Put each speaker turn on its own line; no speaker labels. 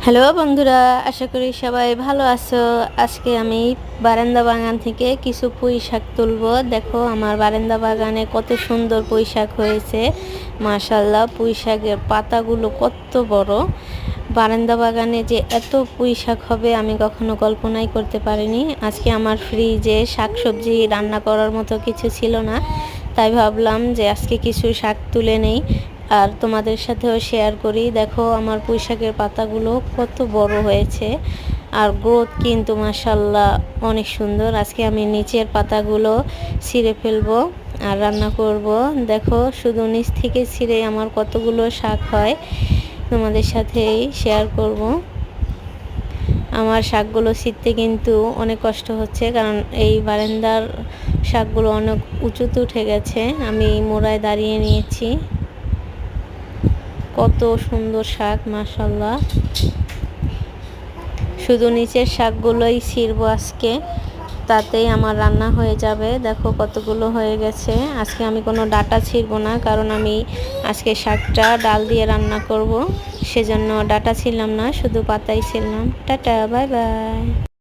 Hello বন্ধুরা, আশা করি সবাই ভালো আছো। আজকে আমি বারান্দা বাগান থেকে কিছু পুঁই শাক তুলবো। দেখো আমার বারান্দা বাগানে কত সুন্দর পুঁই শাক হয়েছে, মাশাআল্লাহ। পুঁই শাকের পাতাগুলো কত বড়। বারান্দা বাগানে যে এত পুঁই শাক হবে আমি কখনো কল্পনাই করতে পারিনি। আজকে আমার ফ্রিজে শাকসবজি রান্না করার মতো কিছু ছিল না, তাই ভাবলাম যে আজকে কিছু শাক তুলে নেই আর তোমাদের সাথেও শেয়ার করি। দেখো আমার পুঁই শাকের পাতাগুলো কত বড় হয়েছে আর গ্রোথ কিন্তু মাশাআল্লাহ অনেক সুন্দর। আজকে আমি নিচের পাতাগুলো ছিঁড়ে ফেলবো আর রান্না করব। দেখো শুধু নিচ থেকে ছিঁড়ে আমার কতগুলো শাক হয় তোমাদের সাথেই শেয়ার করব। আমার শাকগুলো ছিঁড়তে কিন্তু অনেক কষ্ট হচ্ছে, কারণ এই বারান্দার শাকগুলো অনেক উঁচুতে উঠে গেছে। আমি মোড়ায় দাঁড়িয়ে নিয়েছি। কত সুন্দর শাক, মাশাআল্লাহ। শুধু নিচের শাকগুলোই ছিঁড়বো আজকে, তাতেই আমার রান্না হয়ে যাবে। দেখো কতগুলো হয়ে গেছে। আজকে আমি কোনো ডাঁটা ছিঁড়বো না, কারণ আমি আজকে শাকটা ডাল দিয়ে রান্না করব, সেজন্য ডাঁটা ছিঁড়লাম না, শুধু পাতাই ছিঁড়লাম। Tata, bye bye.